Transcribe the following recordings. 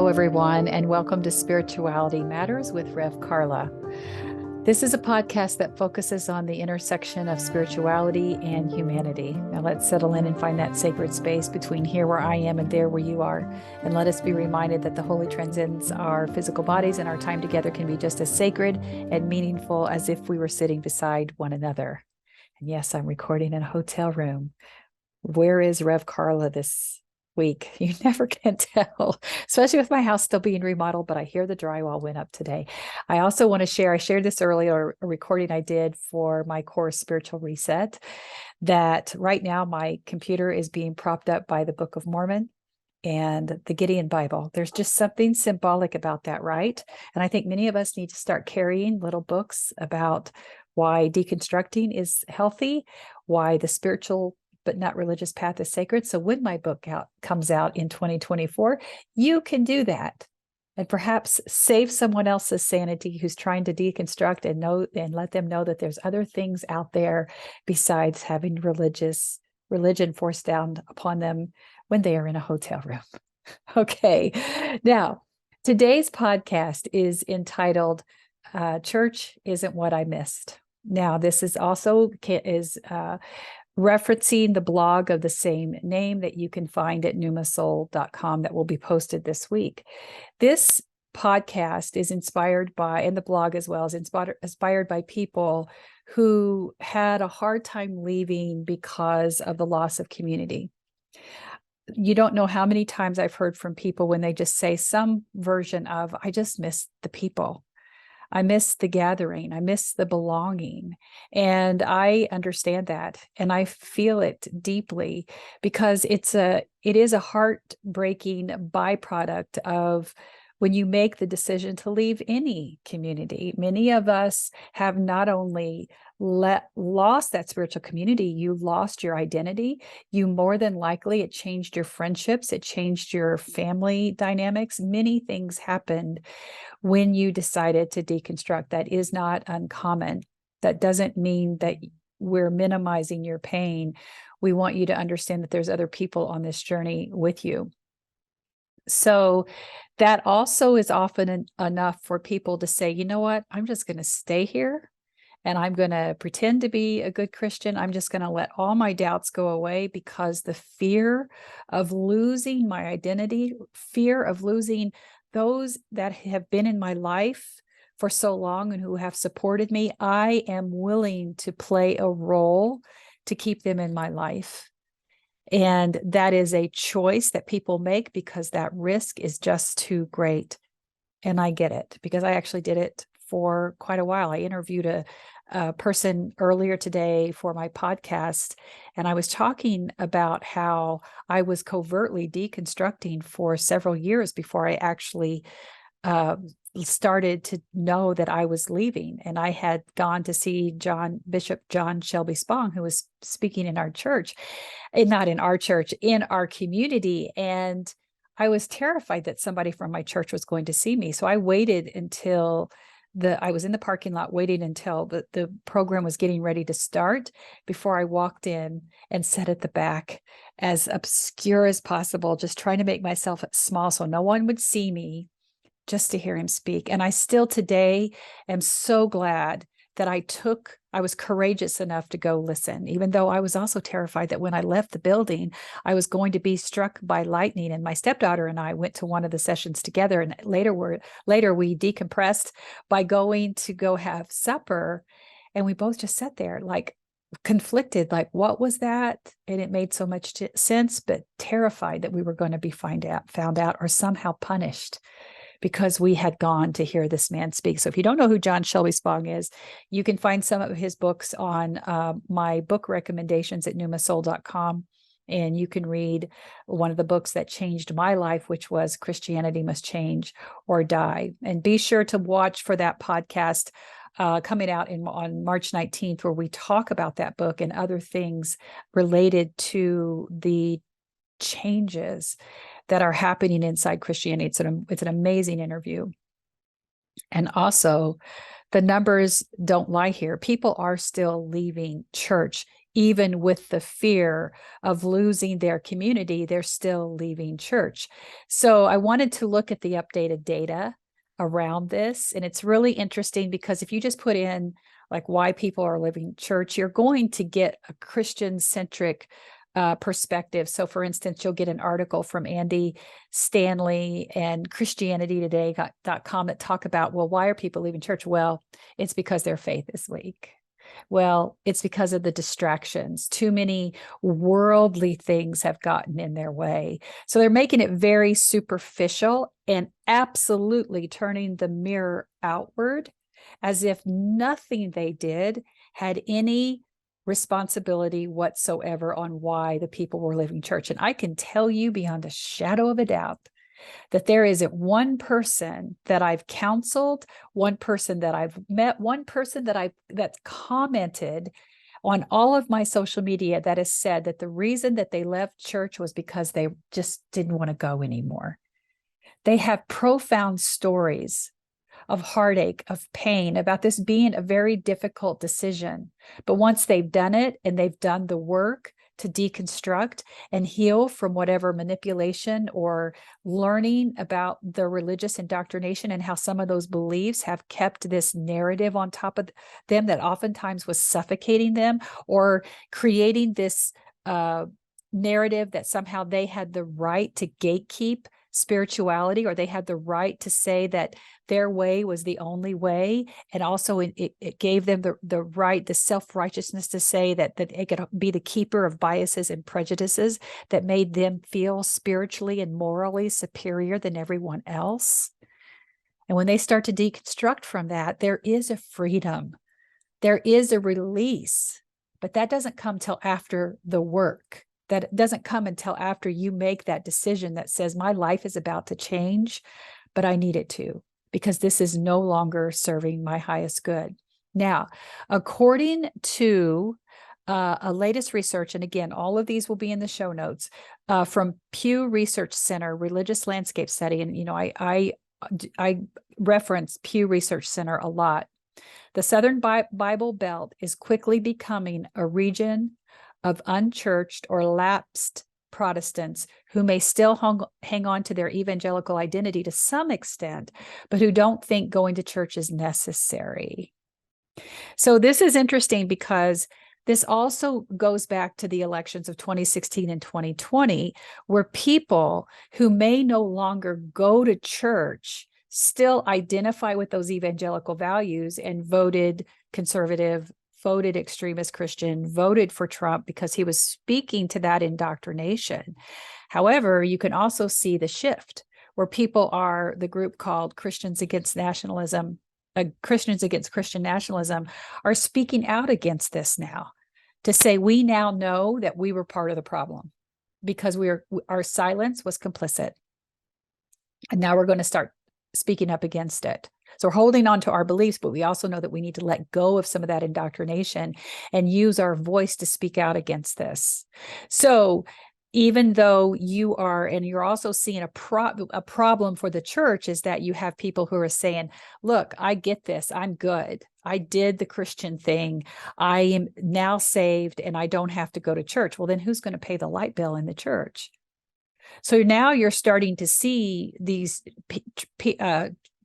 everyone, and welcome to Spirituality Matters with Rev Karla. This is a podcast that focuses on the intersection of spirituality and humanity. Now let's settle in and find that sacred space between here where I am and there where you are. And let us be reminded that the holy transcends our physical bodies, and our time together can be just as sacred and meaningful as if we were sitting beside one another. And yes, I'm recording in a hotel room. Where is Rev Karla this week? You never can tell, especially with my house still being remodeled, but I hear the drywall went up today. I also want to share, I shared this earlier, a recording I did for my course, Spiritual Reset, that right now my computer is being propped up by the Book of Mormon and the Gideon Bible. There's just something symbolic about that, right? And I think many of us need to start carrying little books about why deconstructing is healthy, why the spiritual but not religious path is sacred. So when my book comes out in 2024, you can do that and perhaps save someone else's sanity who's trying to deconstruct and let them know that there's other things out there besides having religion forced down upon them when they are in a hotel room. Okay. Now, today's podcast is entitled Church Isn't What I Missed. Now, this is also referencing the blog of the same name that you can find at numasoul.com that will be posted this week. This podcast is inspired by, and the blog as well, is inspired by people who had a hard time leaving because of the loss of community. You don't know how many times I've heard from people when they just say some version of, I just miss the people. I miss the gathering. I miss the belonging. And I understand that. And I feel it deeply because it is a heartbreaking byproduct of when you make the decision to leave any community. Many of us have not only lost that spiritual community, you lost your identity. You more than likely, it changed your friendships. It changed your family dynamics. Many things happened when you decided to deconstruct. That is not uncommon. That doesn't mean that we're minimizing your pain. We want you to understand that there's other people on this journey with you. So that also is often enough for people to say, you know what, I'm just going to stay here and I'm going to pretend to be a good Christian. I'm just going to let all my doubts go away because the fear of losing my identity, fear of losing those that have been in my life for so long and who have supported me, I am willing to play a role to keep them in my life. And that is a choice that people make because that risk is just too great. And I get it because I actually did it for quite a while. I interviewed a person earlier today for my podcast, and I was talking about how I was covertly deconstructing for several years before I actually started to know that I was leaving. And I had gone to see Bishop John Shelby Spong, who was speaking in our church, and not in our church, in our community. And I was terrified that somebody from my church was going to see me. So I waited until I was in the parking lot waiting until the program was getting ready to start before I walked in and sat at the back as obscure as possible, just trying to make myself small so no one would see me, just to hear him speak. And I still today am so glad that I was courageous enough to go listen, even though I was also terrified that when I left the building, I was going to be struck by lightning. And my stepdaughter and I went to one of the sessions together. And later we decompressed by going to go have supper. And we both just sat there like conflicted, like, what was that? And it made so much sense, but terrified that we were going to be found out or somehow punished because we had gone to hear this man speak. So if you don't know who John Shelby Spong is, you can find some of his books on my book recommendations at numasoul.com. And you can read one of the books that changed my life, which was Christianity Must Change or Die. And be sure to watch for that podcast coming out on March 19th, where we talk about that book and other things related to the changes that are happening inside Christianity. It's an amazing interview. And also, the numbers don't lie here. People are still leaving church, even with the fear of losing their community, they're still leaving church. So I wanted to look at the updated data around this. And it's really interesting because if you just put in like why people are leaving church, you're going to get a Christian-centric perspective. So for instance, you'll get an article from Andy Stanley and ChristianityToday.com that talk about, well, why are people leaving church? Well, it's because their faith is weak. Well, it's because of the distractions. Too many worldly things have gotten in their way. So they're making it very superficial and absolutely turning the mirror outward as if nothing they did had any responsibility whatsoever on why the people were leaving church. And I can tell you beyond a shadow of a doubt that there isn't one person that I've counseled, one person that I've met, one person that's commented on all of my social media that has said that the reason that they left church was because they just didn't want to go anymore. They have profound stories of heartache, of pain, about this being a very difficult decision. But once they've done it and they've done the work to deconstruct and heal from whatever manipulation or learning about their religious indoctrination and how some of those beliefs have kept this narrative on top of them that oftentimes was suffocating them or creating this narrative that somehow they had the right to gatekeep spirituality, or they had the right to say that their way was the only way. And also it gave them the right, the self-righteousness to say that they could be the keeper of biases and prejudices that made them feel spiritually and morally superior than everyone else. And when they start to deconstruct from that, there is a freedom, there is a release, but that doesn't come till after the work. That doesn't come until after you make that decision that says, my life is about to change, but I need it to, because this is no longer serving my highest good. Now, according to a latest research, and again, all of these will be in the show notes, from Pew Research Center, Religious Landscape Study, and I reference Pew Research Center a lot. The Southern Bible Belt is quickly becoming a region of unchurched or lapsed Protestants who may still hang on to their evangelical identity to some extent, but who don't think going to church is necessary. So this is interesting because this also goes back to the elections of 2016 and 2020, where people who may no longer go to church still identify with those evangelical values and voted conservative, voted extremist Christian, voted for Trump because he was speaking to that indoctrination. However, you can also see the shift where people are, the group called Christians Against Nationalism, Christians Against Christian Nationalism, are speaking out against this now to say, we now know that we were part of the problem because our silence was complicit. And now we're going to start speaking up against it. So we're holding on to our beliefs, but we also know that we need to let go of some of that indoctrination and use our voice to speak out against this. So even though you are, and you're also seeing a problem for the church, is that you have people who are saying, look, I get this, I'm good. I did the Christian thing. I am now saved and I don't have to go to church. Well, then who's going to pay the light bill in the church? So now you're starting to see these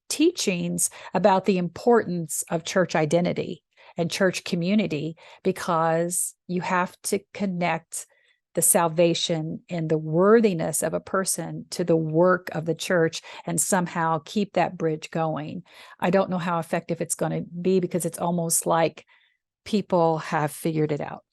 teachings about the importance of church identity and church community, because you have to connect the salvation and the worthiness of a person to the work of the church and somehow keep that bridge going. I don't know how effective it's going to be, because it's almost like people have figured it out.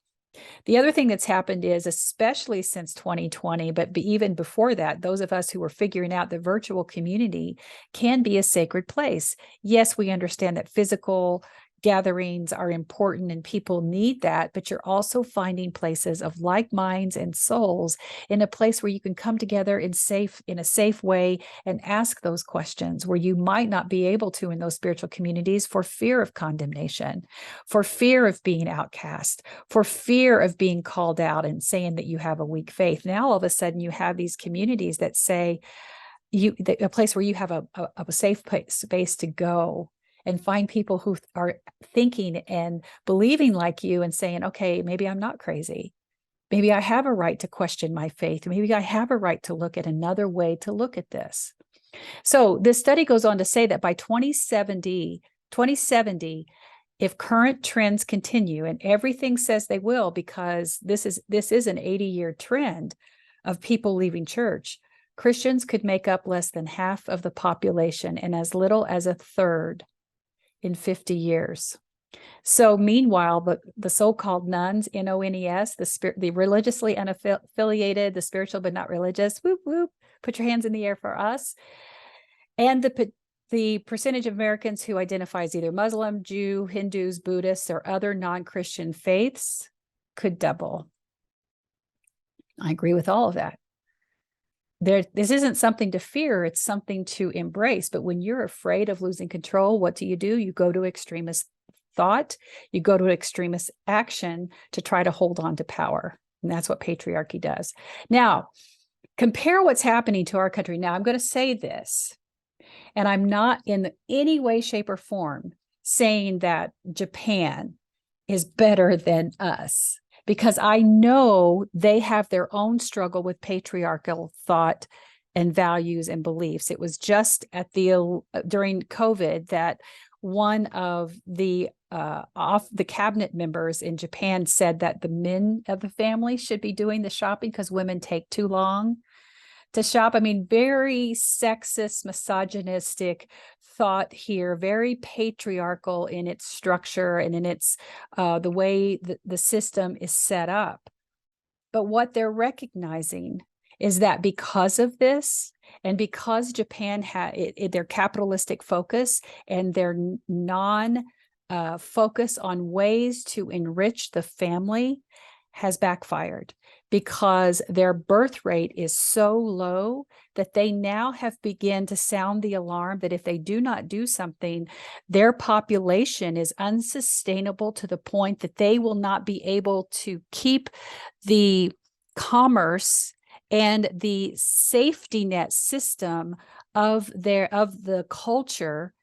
The other thing that's happened is, especially since 2020, but even before that, those of us who were figuring out that virtual community can be a sacred place. Yes, we understand that physical gatherings are important and people need that, but you're also finding places of like minds and souls in a place where you can come together in a safe way and ask those questions where you might not be able to in those spiritual communities for fear of condemnation, for fear of being outcast, for fear of being called out and saying that you have a weak faith. Now, all of a sudden, you have these communities that say, a place where you have a safe space to go and find people who are thinking and believing like you and saying, okay, maybe I'm not crazy. Maybe I have a right to question my faith. Maybe I have a right to look at another way to look at this. So this study goes on to say that by 2070, if current trends continue, and everything says they will, because this is an 80-year trend of people leaving church, Christians could make up less than half of the population and as little as a third in 50 years. So meanwhile, the so-called nuns, N-O-N-E-S, the religiously unaffiliated, the spiritual but not religious, whoop, whoop, put your hands in the air for us. And the percentage of Americans who identify as either Muslim, Jew, Hindus, Buddhists, or other non-Christian faiths could double. I agree with all of that. This isn't something to fear, it's something to embrace. But when you're afraid of losing control, what do? You go to extremist thought, you go to extremist action to try to hold on to power. And that's what patriarchy does. Now, compare what's happening to our country. Now, I'm going to say this, and I'm not in any way, shape, or form saying that Japan is better than us, because I know they have their own struggle with patriarchal thought and values and beliefs. It was just during COVID that one of the cabinet members in Japan said that the men of the family should be doing the shopping because women take too long to shop. I mean, very sexist, misogynistic thought here, very patriarchal in its structure and in its the way the system is set up. But what they're recognizing is that because of this, and because Japan had their capitalistic focus and their focus on ways to enrich the family has backfired, because their birth rate is so low that they now have begun to sound the alarm that if they do not do something, their population is unsustainable to the point that they will not be able to keep the commerce and the safety net system of the culture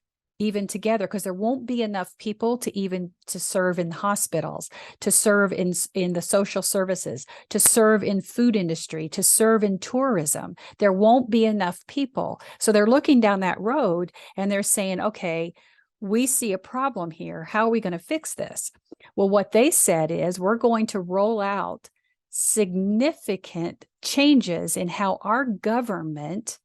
even together, because there won't be enough people to serve in hospitals, to serve in the social services, to serve in food industry, to serve in tourism. There won't be enough people. So they're looking down that road and they're saying, okay, we see a problem here. How are we going to fix this? Well, what they said is, we're going to roll out significant changes in how our government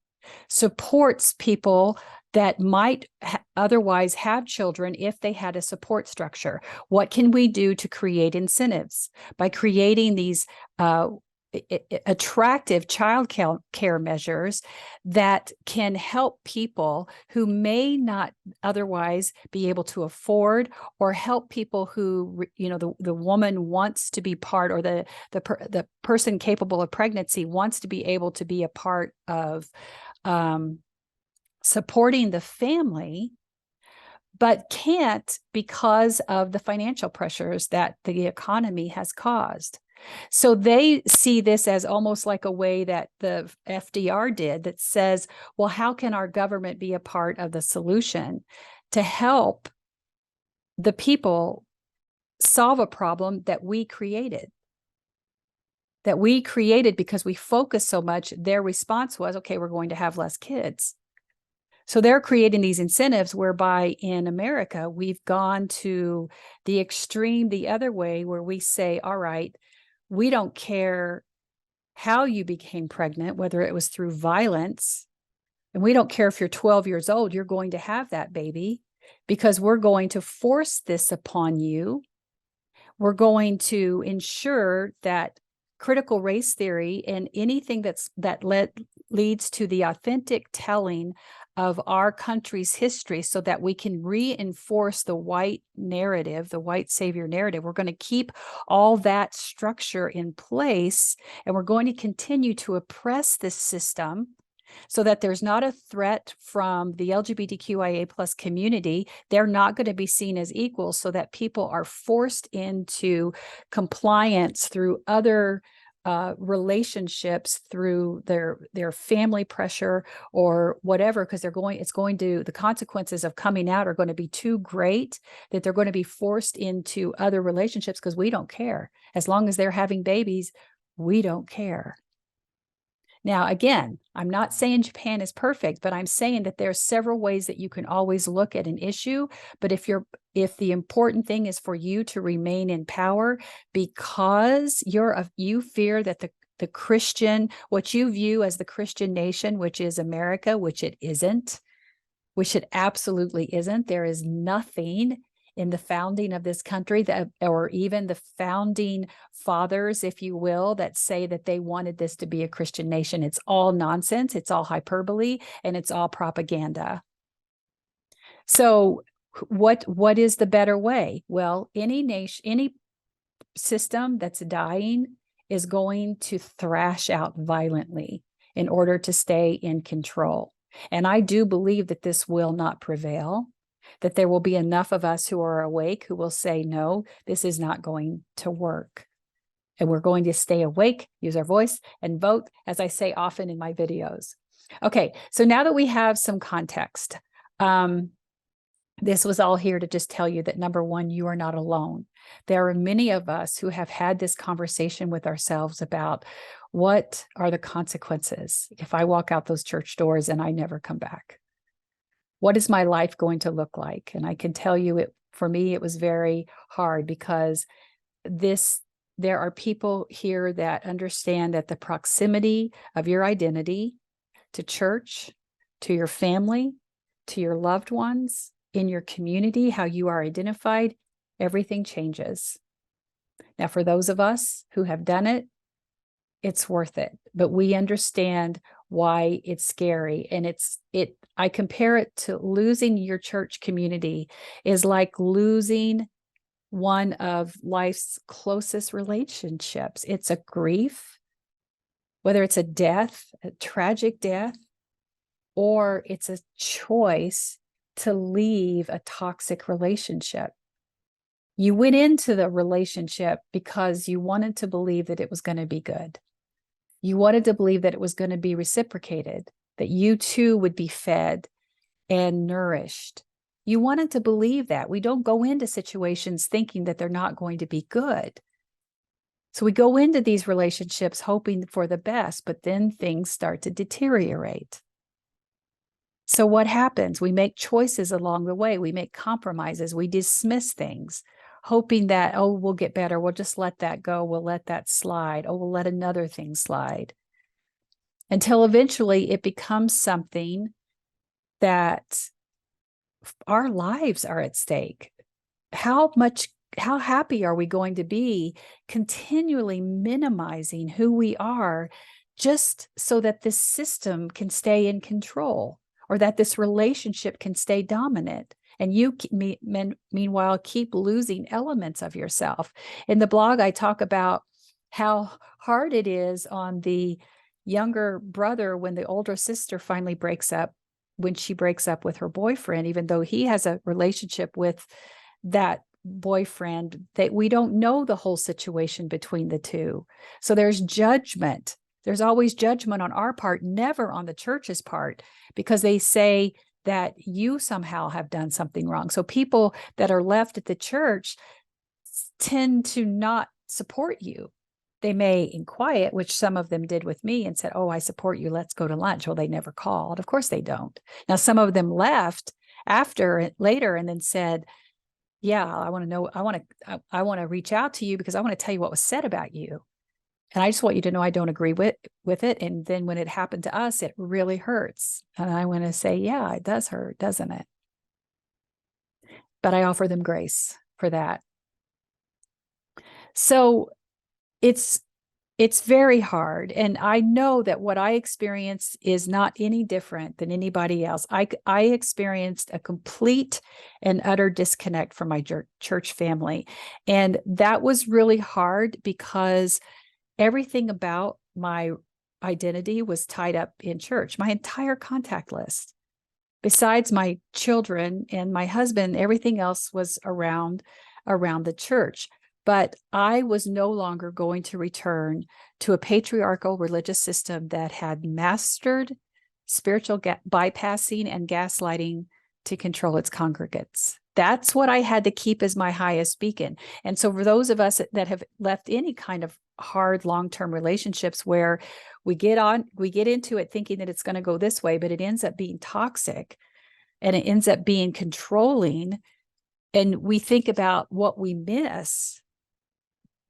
supports people that might otherwise have children if they had a support structure. What can we do to create incentives? By creating these attractive child care measures that can help people who may not otherwise be able to afford, or help people who, the woman wants to be part, or the person capable of pregnancy wants to be able to be a part of supporting the family, but can't because of the financial pressures that the economy has caused. So they see this as almost like a way that the FDR did, that says, well, how can our government be a part of the solution to help the people solve a problem that we created? Because we focus so much. Their response was, okay, we're going to have less kids. So they're creating these incentives whereby in America, we've gone to the extreme, the other way, where we say, all right, we don't care how you became pregnant, whether it was through violence, and we don't care if you're 12 years old, you're going to have that baby, because we're going to force this upon you. We're going to ensure that critical race theory and anything that leads to the authentic telling of our country's history, so that we can reinforce the white narrative, the white savior narrative. We're going to keep all that structure in place, and we're going to continue to oppress this system so that there's not a threat from the LGBTQIA plus community. They're not going to be seen as equals, so that people are forced into compliance through other relationships through their family pressure or whatever, because the consequences of coming out are going to be too great that they're going to be forced into other relationships, because we don't care. As long as they're having babies, we don't care. Now, again, I'm not saying Japan is perfect, but I'm saying that there are several ways that you can always look at an issue. But if the important thing is for you to remain in power because you fear that the Christian, what you view as the Christian nation, which is America, which it isn't, which it absolutely isn't. There is nothing in the founding of this country or even the founding fathers, if you will, that say that they wanted this to be a Christian nation. It's all nonsense. It's all hyperbole, and it's all propaganda. So what is the better way? Well, any system that's dying is going to thrash out violently in order to stay in control. And I do believe that this will not prevail, that there will be enough of us who are awake who will say, no, this is not going to work. And we're going to stay awake, use our voice, and vote, as I say often in my videos. Okay, so now that we have some context, this was all here to just tell you that, number one, you are not alone. There are many of us who have had this conversation with ourselves about what are the consequences if I walk out those church doors and I never come back. What is my life going to look like? And I can tell you, for me, it was very hard, because there are people here that understand that the proximity of your identity to church, to your family, to your loved ones, in your community, how you are identified, everything changes. Now, for those of us who have done it, it's worth it. But we understand why it's scary. And I compare it to losing your church community is like losing one of life's closest relationships. It's a grief, whether it's a death, a tragic death, or it's a choice to leave a toxic relationship. You went into the relationship because you wanted to believe that it was going to be good. You wanted to believe that it was going to be reciprocated, that you too would be fed and nourished. You wanted to believe that. We don't go into situations thinking that they're not going to be good. So we go into these relationships hoping for the best, but then things start to deteriorate. So what happens? We make choices along the way. We make compromises. We dismiss things, hoping that, oh, we'll get better. We'll just let that go. We'll let that slide. Oh, we'll let another thing slide. Until eventually it becomes something that our lives are at stake. How happy are we going to be continually minimizing who we are just so that this system can stay in control, or that this relationship can stay dominant? And you, meanwhile, keep losing elements of yourself. In the blog, I talk about how hard it is on the younger brother when the older sister finally breaks up, when she breaks up with her boyfriend, even though he has a relationship with that boyfriend, that we don't know the whole situation between the two. So there's judgment. There's always judgment on our part, never on the church's part, because they say that you somehow have done something wrong. So people that are left at the church tend to not support you. They may in quiet, which some of them did with me, and said, oh, I support you. Let's go to lunch. Well, they never called. Of course they don't. Now, some of them left later and then said, yeah, I want to know, I want to reach out to you because I want to tell you what was said about you. And I just want you to know I don't agree with it. And then when it happened to us, it really hurts. And I want to say, yeah, it does hurt, doesn't it? But I offer them grace for that. So it's very hard. And I know that what I experienced is not any different than anybody else. I experienced a complete and utter disconnect from my church family. And that was really hard because everything about my identity was tied up in church. My entire contact list, besides my children and my husband, everything else was around the church. But I was no longer going to return to a patriarchal religious system that had mastered spiritual bypassing and gaslighting to control its congregants. That's what I had to keep as my highest beacon. And so for those of us that have left any kind of hard long-term relationships where we get into it thinking that it's going to go this way, but it ends up being toxic and it ends up being controlling, and we think about what we miss,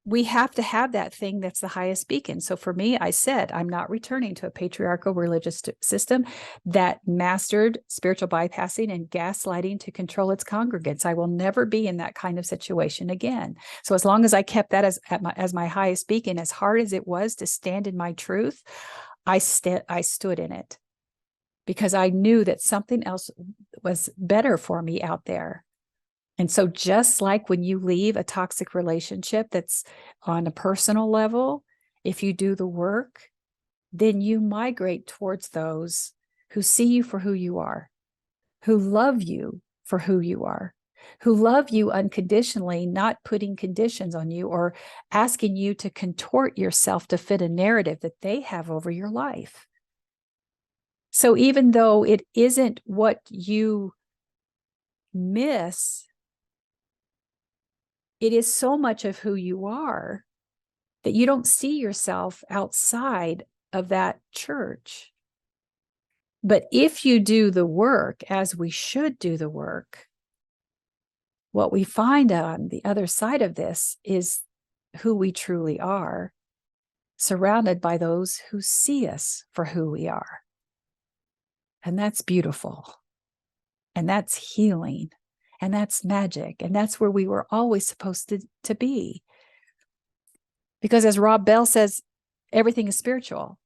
we have to have that thing that's the highest beacon. So for me, I said, I'm not returning to a patriarchal religious system that mastered spiritual bypassing and gaslighting to control its congregants. I will never be in that kind of situation again. So as long as I kept that as my highest beacon, as hard as it was to stand in my truth, I stood in it because I knew that something else was better for me out there. And so just like when you leave a toxic relationship that's on a personal level, if you do the work, then you migrate towards those who see you for who you are, who love you for who you are, who love you unconditionally, not putting conditions on you or asking you to contort yourself to fit a narrative that they have over your life. So even though it isn't what you miss, it is so much of who you are that you don't see yourself outside of that church. But if you do the work, as we should do the work, what we find on the other side of this is who we truly are, surrounded by those who see us for who we are. And that's beautiful. And that's healing. And that's magic. And that's where we were always supposed to be. Because as Rob Bell says, everything is spiritual.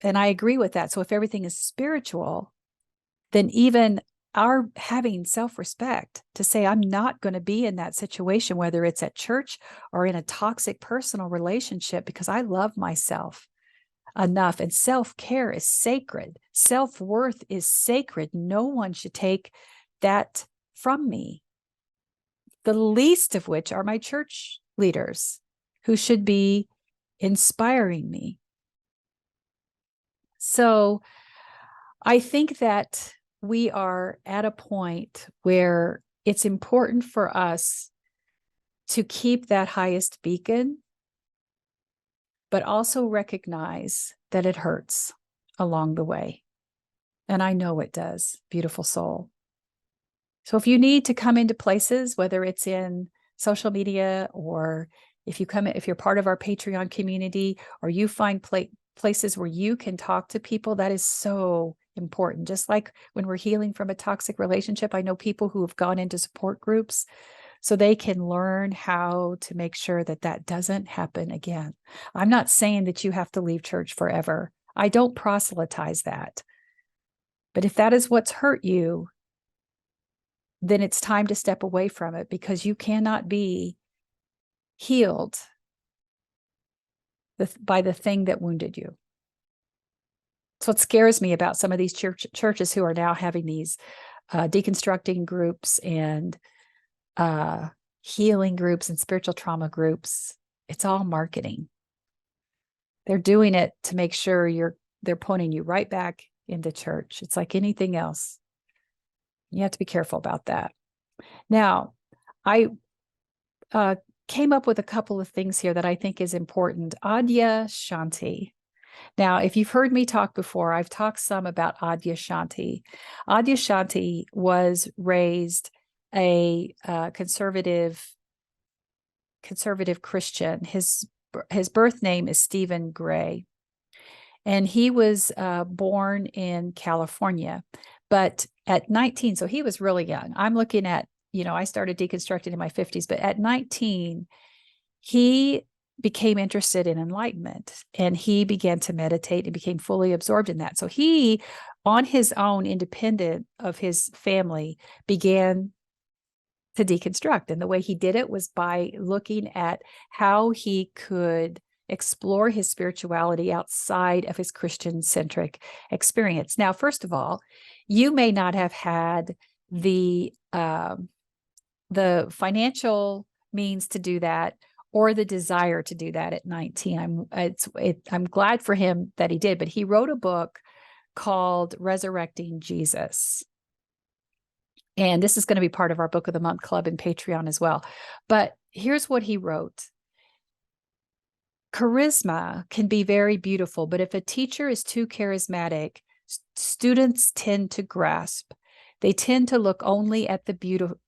And I agree with that. So if everything is spiritual, then even our having self-respect to say, I'm not going to be in that situation, whether it's at church or in a toxic personal relationship, because I love myself enough. And self-care is sacred. Self-worth is sacred. No one should take that from me. The least of which are my church leaders, who should be inspiring me. So I think that we are at a point where it's important for us to keep that highest beacon, but also recognize that it hurts along the way. And I know it does, beautiful soul. So if you need to come into places, whether it's in social media or if you're part of our Patreon community, or you find places where you can talk to people, that is so important. Just like when we're healing from a toxic relationship, I know people who have gone into support groups so they can learn how to make sure that that doesn't happen again. I'm not saying that you have to leave church forever. I don't proselytize that. But if that is what's hurt you, then it's time to step away from it, because you cannot be healed by the thing that wounded you. That's what scares me about some of these churches who are now having these deconstructing groups and healing groups and spiritual trauma groups. It's all marketing. They're doing it to make sure they're pointing you right back into church. It's like anything else. You have to be careful about that. Now, I came up with a couple of things here that I think is important. Adya Shanti. Now, if you've heard me talk before, I've talked some about Adya Shanti. Adya Shanti was raised a conservative Christian. His birth name is Stephen Gray, and he was born in California. But at 19, so he was really young. I'm looking at, I started deconstructing in my 50s, but at 19, he became interested in enlightenment, and he began to meditate and became fully absorbed in that. So he, on his own, independent of his family, began to deconstruct. And the way he did it was by looking at how he could explore his spirituality outside of his Christian-centric experience. Now, first of all, you may not have had the financial means to do that or the desire to do that at 19. I'm glad for him that he did, but he wrote a book called Resurrecting Jesus. And this is going to be part of our Book of the Month Club and Patreon as well. But here's what he wrote. Charisma can be very beautiful, but if a teacher is too charismatic, students tend to grasp. They tend to look only at the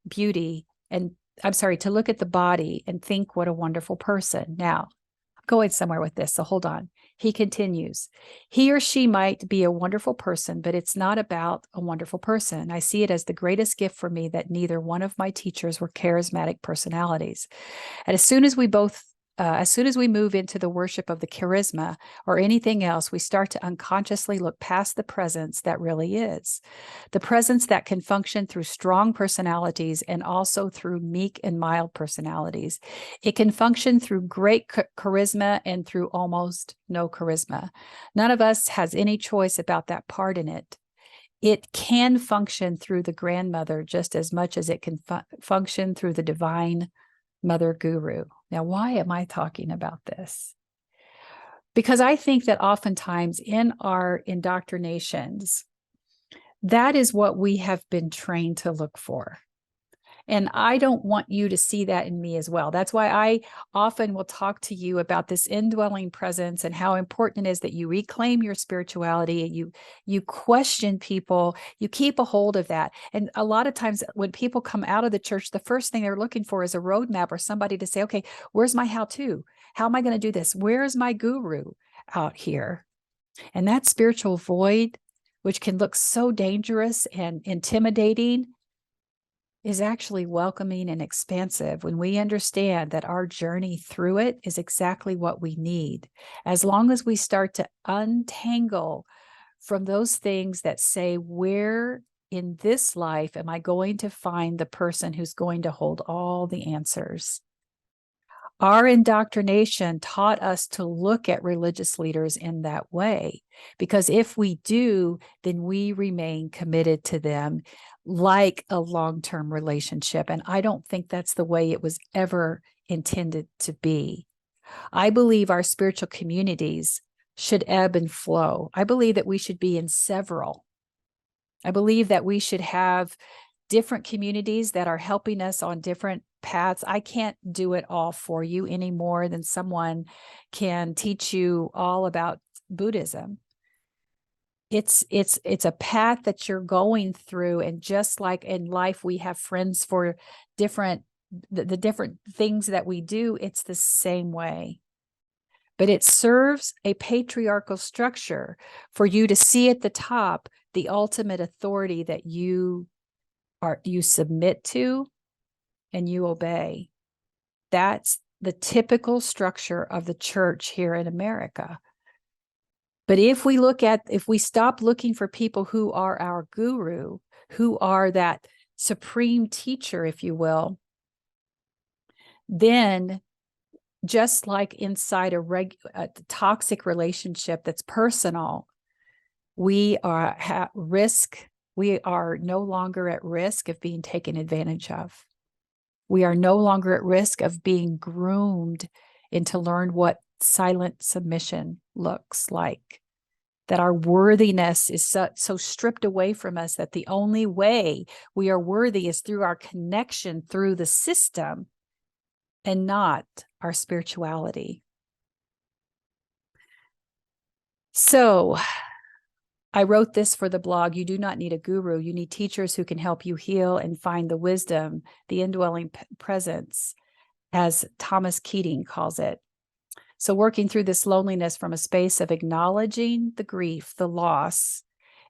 beauty and to look at the body and think what a wonderful person. Now, I'm going somewhere with this, so hold on. He continues, he or she might be a wonderful person, but it's not about a wonderful person. I see it as the greatest gift for me that neither one of my teachers were charismatic personalities. And as soon as we move into the worship of the charisma or anything else, we start to unconsciously look past the presence that really is. The presence that can function through strong personalities and also through meek and mild personalities. It can function through great charisma and through almost no charisma. None of us has any choice about that part in it. It can function through the grandmother just as much as it can function through the divine mother guru. Now, why am I talking about this? Because I think that oftentimes in our indoctrinations, that is what we have been trained to look for. And I don't want you to see that in me as well. That's why I often will talk to you about this indwelling presence and how important it is that you reclaim your spirituality and you question people, you keep a hold of that. And a lot of times when people come out of the church, the first thing they're looking for is a roadmap or somebody to say, okay, where's my how-to? How am I going to do this? Where's my guru out here? And that spiritual void, which can look so dangerous and intimidating, is actually welcoming and expansive when we understand that our journey through it is exactly what we need. As long as we start to untangle from those things that say, where in this life am I going to find the person who's going to hold all the answers? Our indoctrination taught us to look at religious leaders in that way, because if we do, then we remain committed to them like a long-term relationship. And I don't think that's the way it was ever intended to be. I believe our spiritual communities should ebb and flow. I believe that we should be in several. I believe that we should have different communities that are helping us on different paths. I can't do it all for you any more than someone can teach you all about Buddhism. It's a path that you're going through, and just like in life we have friends for the different things that we do, it's the same way. But it serves a patriarchal structure for you to see at the top the ultimate authority that you submit to and you obey. That's the typical structure of the church here in America. But if we stop looking for people who are our guru, who are that supreme teacher, if you will, then just like inside a toxic relationship that's personal, we are no longer at risk of being taken advantage of. We are no longer at risk of being groomed into learn what silent submission looks like. That our worthiness is so stripped away from us that the only way we are worthy is through our connection through the system and not our spirituality. So I wrote this for the blog. You do not need a guru. You need teachers who can help you heal and find the wisdom, the indwelling presence, as Thomas Keating calls it. So working through this loneliness from a space of acknowledging the grief, the loss,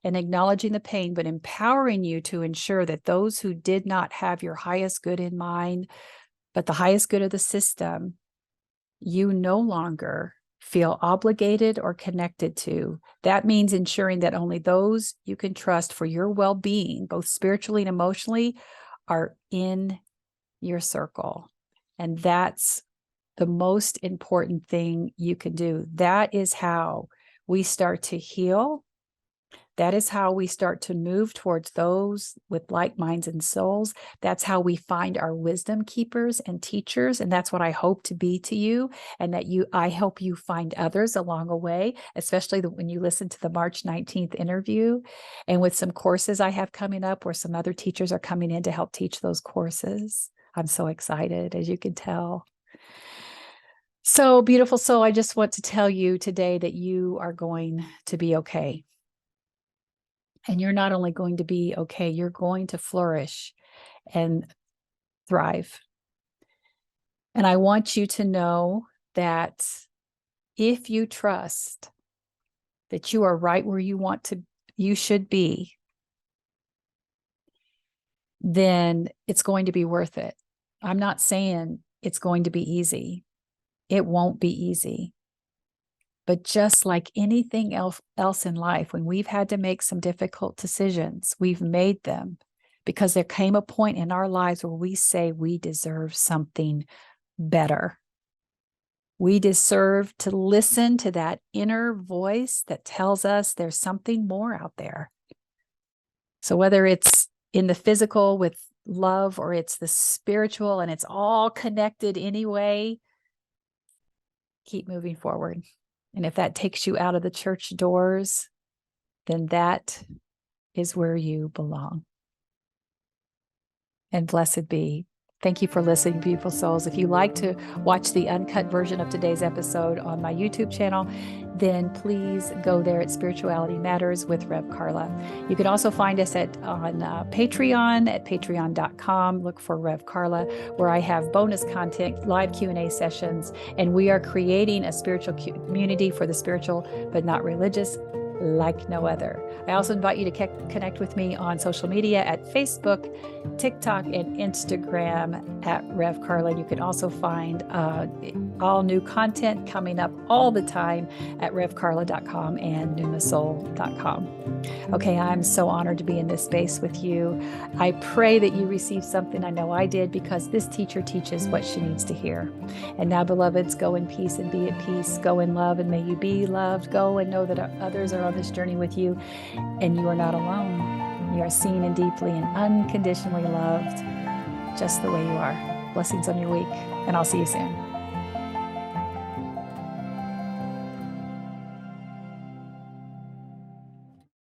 and acknowledging the pain, but empowering you to ensure that those who did not have your highest good in mind, but the highest good of the system, you no longer feel obligated or connected to. That means ensuring that only those you can trust for your well-being, both spiritually and emotionally, are in your circle. And that's the most important thing you can do. That is how we start to heal. That is how we start to move towards those with like minds and souls. That's how we find our wisdom keepers and teachers. And that's what I hope to be to you. And that I help you find others along the way, especially when you listen to the March 19th interview, and with some courses I have coming up where some other teachers are coming in to help teach those courses. I'm so excited, as you can tell. So, beautiful soul, I just want to tell you today that you are going to be okay. And you're not only going to be okay, you're going to flourish and thrive. And I want you to know that if you trust that you are right where you should be, then it's going to be worth it. I'm not saying it's going to be easy. It won't be easy. But just like anything else in life, when we've had to make some difficult decisions, we've made them because there came a point in our lives where we say we deserve something better. We deserve to listen to that inner voice that tells us there's something more out there. So whether it's in the physical with love or it's the spiritual and it's all connected anyway, keep moving forward. And if that takes you out of the church doors, then that is where you belong. And blessed be. Thank you for listening, beautiful souls. If you like to watch the uncut version of today's episode on my YouTube channel, then please go there at Spirituality Matters with Rev Karla. You can also find us on Patreon at patreon.com. Look for Rev Karla, where I have bonus content, live Q&A sessions, and we are creating a spiritual community for the spiritual but not religious like no other. I also invite you to connect with me on social media at Facebook, TikTok, and Instagram at Rev Karla. You can also find all new content coming up all the time at revkarla.com and numasoul.com. Okay, I'm so honored to be in this space with you. I pray that you receive something. I know I did, because this teacher teaches what she needs to hear. And now, beloveds, go in peace and be at peace. Go in love and may you be loved. Go and know that others are on this journey with you, and you are not alone. You are seen and deeply and unconditionally loved just the way you are. Blessings on your week, and I'll see you soon.